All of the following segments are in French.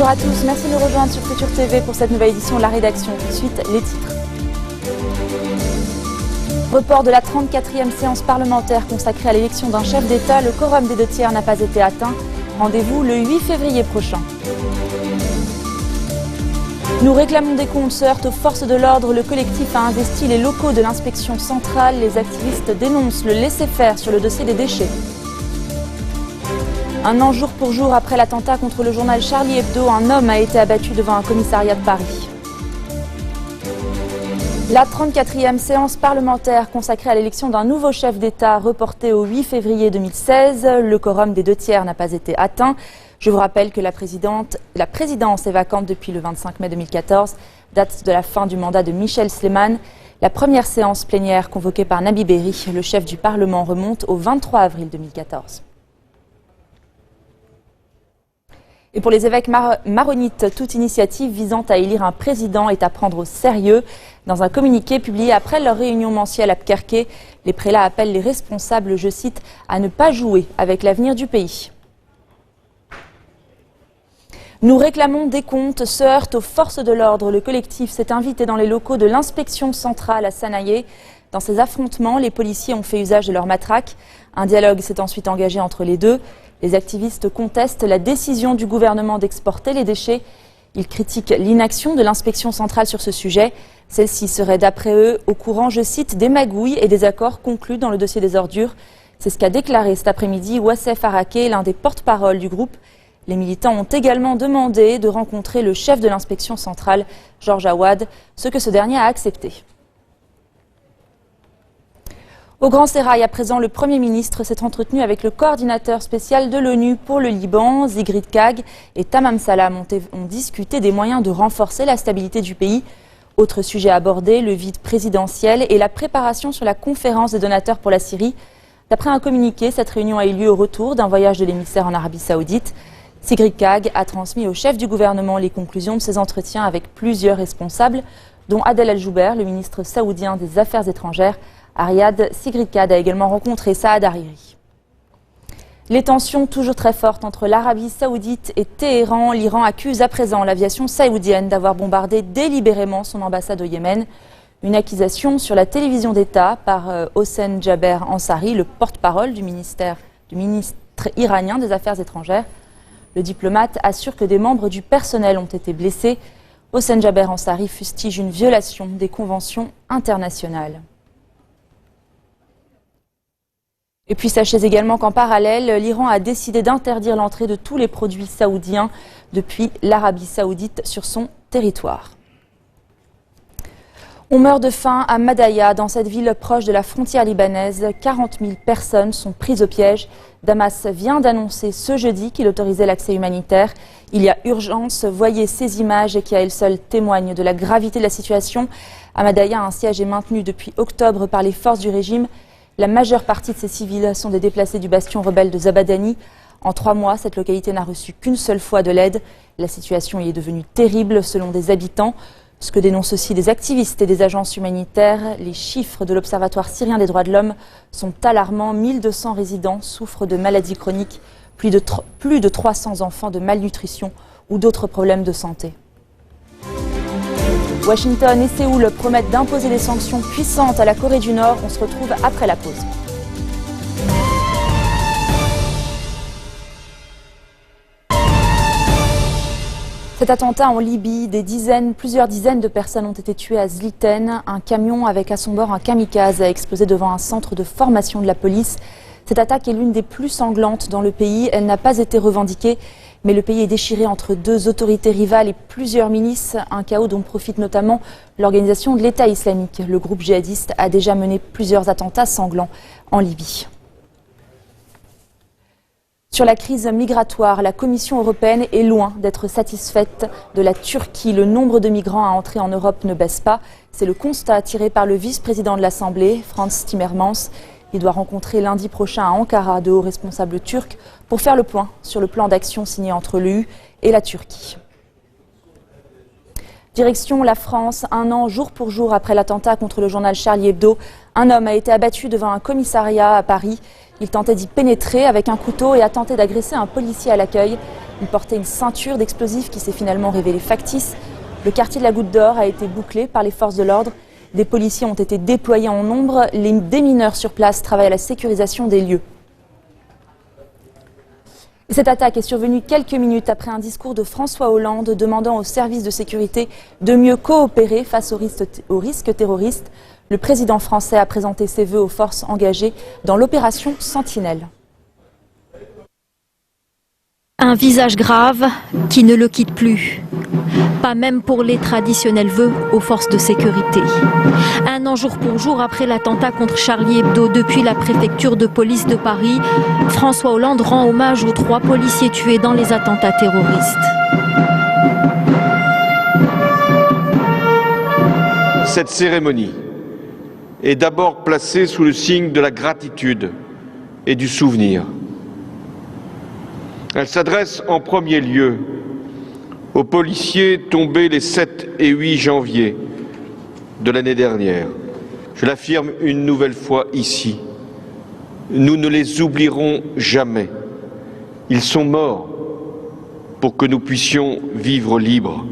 Bonjour à tous, merci de nous rejoindre sur Futur TV pour cette nouvelle édition de la rédaction. Tout de suite, les titres. Report de la 34e séance parlementaire consacrée à l'élection d'un chef d'État, le quorum des 2/3 n'a pas été atteint. Rendez-vous le 8 février prochain. Nous réclamons des comptes, se heurte aux forces de l'ordre. Le collectif a investi les locaux de l'inspection centrale. Les activistes dénoncent le laisser-faire sur le dossier des déchets. Un an jour pour jour après l'attentat contre le journal Charlie Hebdo, un homme a été abattu devant un commissariat de Paris. La 34e séance parlementaire consacrée à l'élection d'un nouveau chef d'État reportée au 8 février 2016. Le quorum des 2/3 n'a pas été atteint. Je vous rappelle que la présidence est vacante depuis le 25 mai 2014, date de la fin du mandat de Michel Sleiman. La première séance plénière convoquée par Nabi Berri, le chef du Parlement, remonte au 23 avril 2014. Et pour les évêques maronites, toute initiative visant à élire un président est à prendre au sérieux. Dans un communiqué publié après leur réunion mensuelle à Pkerké, les prélats appellent les responsables, je cite, à ne pas jouer avec l'avenir du pays. Nous réclamons des comptes, se heurte aux forces de l'ordre. Le collectif s'est invité dans les locaux de l'inspection centrale à Sanaillé. Dans ces affrontements, les policiers ont fait usage de leurs matraques. Un dialogue s'est ensuite engagé entre les deux. Les activistes contestent la décision du gouvernement d'exporter les déchets. Ils critiquent l'inaction de l'inspection centrale sur ce sujet. Celle-ci serait, d'après eux, au courant, je cite, des magouilles et des accords conclus dans le dossier des ordures. C'est ce qu'a déclaré cet après-midi Wassef Araké, l'un des porte-parole du groupe. Les militants ont également demandé de rencontrer le chef de l'inspection centrale, Georges Awad, ce que ce dernier a accepté. Au Grand Sérail, à présent, le Premier ministre s'est entretenu avec le coordinateur spécial de l'ONU pour le Liban, Sigrid Kaag, et Tamam Salam ont discuté des moyens de renforcer la stabilité du pays. Autre sujet abordé, le vide présidentiel et la préparation sur la conférence des donateurs pour la Syrie. D'après un communiqué, cette réunion a eu lieu au retour d'un voyage de l'émissaire en Arabie Saoudite. Sigrid Kaag a transmis au chef du gouvernement les conclusions de ses entretiens avec plusieurs responsables, dont Adel Al-Jouber, le ministre saoudien des Affaires étrangères. À Riyad, Sigrid Kaag a également rencontré Saad Hariri. Les tensions toujours très fortes entre l'Arabie Saoudite et Téhéran. L'Iran accuse à présent l'aviation saoudienne d'avoir bombardé délibérément son ambassade au Yémen. Une accusation sur la télévision d'État par Hossein Jaber Ansari, le porte-parole du ministre iranien des Affaires étrangères. Le diplomate assure que des membres du personnel ont été blessés. Hossein Jaber Ansari fustige une violation des conventions internationales. Et puis sachez également qu'en parallèle, l'Iran a décidé d'interdire l'entrée de tous les produits saoudiens depuis l'Arabie Saoudite sur son territoire. On meurt de faim à Madaya, dans cette ville proche de la frontière libanaise. 40 000 personnes sont prises au piège. Damas vient d'annoncer ce jeudi qu'il autorisait l'accès humanitaire. Il y a urgence, voyez ces images qui à elles seules témoignent de la gravité de la situation. À Madaya, un siège est maintenu depuis octobre par les forces du régime. La majeure partie de ces civils sont des déplacés du bastion rebelle de Zabadani. En 3 mois, cette localité n'a reçu qu'une seule fois de l'aide. La situation y est devenue terrible selon des habitants. Ce que dénoncent aussi des activistes et des agences humanitaires. Les chiffres de l'Observatoire syrien des droits de l'homme sont alarmants. 1200 résidents souffrent de maladies chroniques, plus de 300 enfants de malnutrition ou d'autres problèmes de santé. Washington et Séoul promettent d'imposer des sanctions puissantes à la Corée du Nord. On se retrouve après la pause. Cet attentat en Libye, plusieurs dizaines de personnes ont été tuées à Zliten. Un camion avec à son bord un kamikaze a explosé devant un centre de formation de la police. Cette attaque est l'une des plus sanglantes dans le pays. Elle n'a pas été revendiquée, mais le pays est déchiré entre deux autorités rivales et plusieurs milices. Un chaos dont profite notamment l'organisation de l'État islamique. Le groupe djihadiste a déjà mené plusieurs attentats sanglants en Libye. Sur la crise migratoire, la Commission européenne est loin d'être satisfaite de la Turquie. Le nombre de migrants à entrer en Europe ne baisse pas. C'est le constat tiré par le vice-président de l'Assemblée, Frans Timmermans. Il doit rencontrer lundi prochain à Ankara de hauts responsables turcs pour faire le point sur le plan d'action signé entre l'EU et la Turquie. Direction la France, 1 an jour pour jour après l'attentat contre le journal Charlie Hebdo. Un homme a été abattu devant un commissariat à Paris. Il tentait d'y pénétrer avec un couteau et a tenté d'agresser un policier à l'accueil. Il portait une ceinture d'explosifs qui s'est finalement révélée factice. Le quartier de la Goutte d'Or a été bouclé par les forces de l'ordre. Des policiers ont été déployés en nombre. Les démineurs sur place travaillent à la sécurisation des lieux. Cette attaque est survenue quelques minutes après un discours de François Hollande demandant aux services de sécurité de mieux coopérer face aux risques terroristes. Le président français a présenté ses vœux aux forces engagées dans l'opération Sentinelle. Un visage grave qui ne le quitte plus. Pas même pour les traditionnels vœux aux forces de sécurité. Un an jour pour jour après l'attentat contre Charlie Hebdo depuis la préfecture de police de Paris, François Hollande rend hommage aux 3 policiers tués dans les attentats terroristes. Cette cérémonie est d'abord placée sous le signe de la gratitude et du souvenir. Elle s'adresse en premier lieu aux policiers tombés les 7 et 8 janvier de l'année dernière. Je l'affirme une nouvelle fois ici, nous ne les oublierons jamais. Ils sont morts pour que nous puissions vivre libres.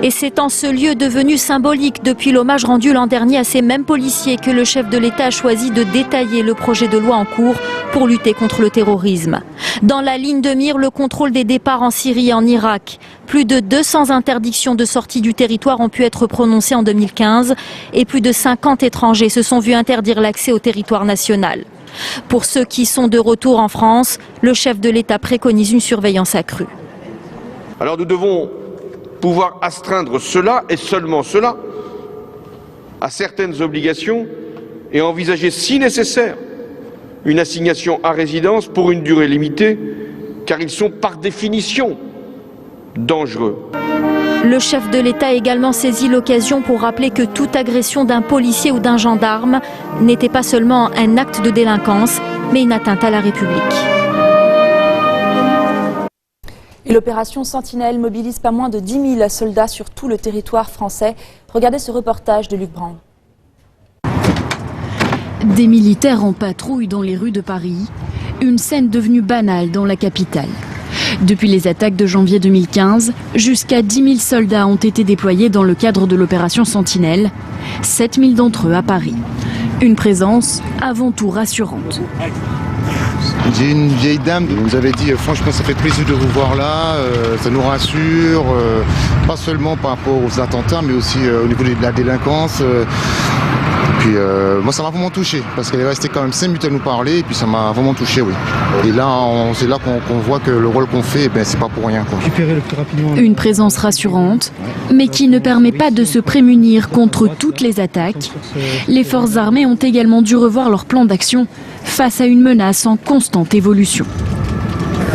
Et c'est en ce lieu devenu symbolique depuis l'hommage rendu l'an dernier à ces mêmes policiers que le chef de l'État a choisi de détailler le projet de loi en cours pour lutter contre le terrorisme. Dans la ligne de mire, le contrôle des départs en Syrie et en Irak. Plus de 200 interdictions de sortie du territoire ont pu être prononcées en 2015 et plus de 50 étrangers se sont vus interdire l'accès au territoire national. Pour ceux qui sont de retour en France, le chef de l'État préconise une surveillance accrue. Alors nous devons pouvoir astreindre cela et seulement cela à certaines obligations et envisager si nécessaire une assignation à résidence pour une durée limitée car ils sont par définition dangereux. Le chef de l'État a également saisi l'occasion pour rappeler que toute agression d'un policier ou d'un gendarme n'était pas seulement un acte de délinquance mais une atteinte à la République. Et l'opération Sentinelle mobilise pas moins de 10 000 soldats sur tout le territoire français. Regardez ce reportage de Luc Brand. Des militaires en patrouille dans les rues de Paris, une scène devenue banale dans la capitale. Depuis les attaques de janvier 2015, jusqu'à 10 000 soldats ont été déployés dans le cadre de l'opération Sentinelle, 7 000 d'entre eux à Paris. Une présence avant tout rassurante. J'ai une vieille dame qui nous avait dit franchement ça fait plaisir de vous voir là, ça nous rassure, pas seulement par rapport aux attentats mais aussi au niveau de la délinquance. Puis moi ça m'a vraiment touché parce qu'elle est restée quand même 5 minutes à nous parler et puis ça m'a vraiment touché, oui. Et là c'est là qu'on voit que le rôle qu'on fait, c'est pas pour rien, quoi. Une présence rassurante, mais qui ne permet pas de se prémunir contre toutes les attaques. Les forces armées ont également dû revoir leur plan d'action face à une menace en constante évolution.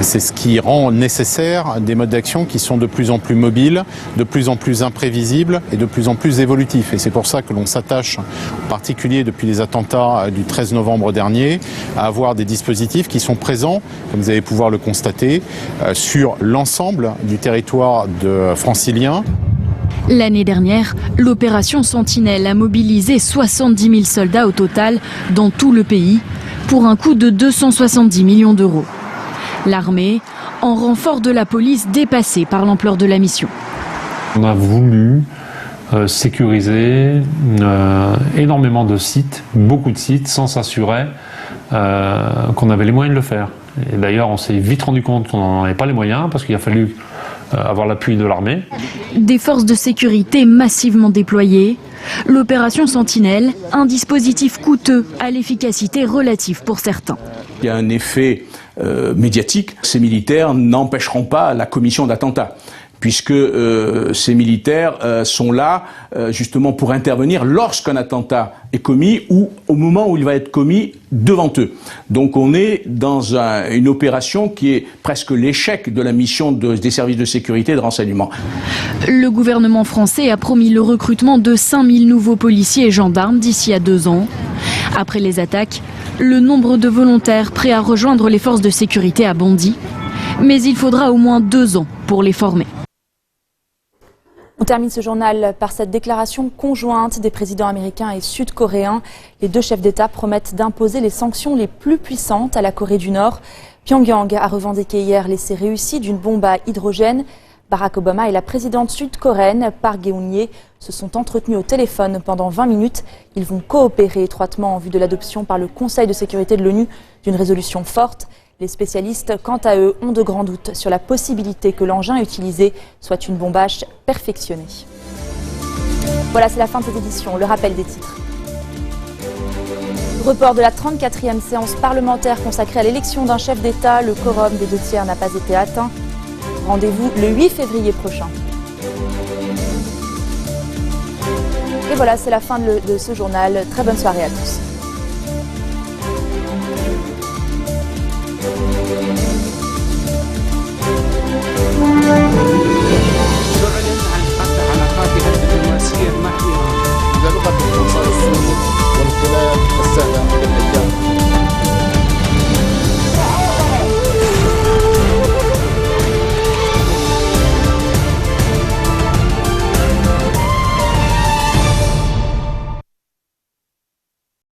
C'est ce qui rend nécessaire des modes d'action qui sont de plus en plus mobiles, de plus en plus imprévisibles et de plus en plus évolutifs. Et c'est pour ça que l'on s'attache, en particulier depuis les attentats du 13 novembre dernier, à avoir des dispositifs qui sont présents, comme vous allez pouvoir le constater, sur l'ensemble du territoire francilien. L'année dernière, l'opération Sentinelle a mobilisé 70 000 soldats au total dans tout le pays pour un coût de 270 millions d'euros. L'armée, en renfort de la police, dépassée par l'ampleur de la mission. On a voulu sécuriser énormément de sites, beaucoup de sites, sans s'assurer qu'on avait les moyens de le faire. Et d'ailleurs, on s'est vite rendu compte qu'on n'en avait pas les moyens parce qu'il a fallu avoir l'appui de l'armée. Des forces de sécurité massivement déployées. L'opération Sentinelle, un dispositif coûteux à l'efficacité relative pour certains. Il y a un effet médiatique. Ces militaires n'empêcheront pas la commission d'attentats, puisque ces militaires sont là justement pour intervenir lorsqu'un attentat est commis ou au moment où il va être commis devant eux. Donc on est dans une opération qui est presque l'échec de la mission des services de sécurité et de renseignement. Le gouvernement français a promis le recrutement de 5 000 nouveaux policiers et gendarmes d'ici à 2 ans. Après les attaques, le nombre de volontaires prêts à rejoindre les forces de sécurité a bondi. Mais il faudra au moins 2 ans pour les former. On termine ce journal par cette déclaration conjointe des présidents américains et sud-coréens. Les deux chefs d'État promettent d'imposer les sanctions les plus puissantes à la Corée du Nord. Pyongyang a revendiqué hier l'essai réussi d'une bombe à hydrogène. Barack Obama et la présidente sud-coréenne Park Geun-hye se sont entretenus au téléphone pendant 20 minutes. Ils vont coopérer étroitement en vue de l'adoption par le Conseil de sécurité de l'ONU d'une résolution forte. Les spécialistes, quant à eux, ont de grands doutes sur la possibilité que l'engin utilisé soit une bombe H perfectionnée. Voilà, c'est la fin de cette édition. Le rappel des titres. Report de la 34e séance parlementaire consacrée à l'élection d'un chef d'État. Le quorum des 2/3 n'a pas été atteint. Rendez-vous le 8 février prochain. Et voilà, c'est la fin de ce journal. Très bonne soirée à tous.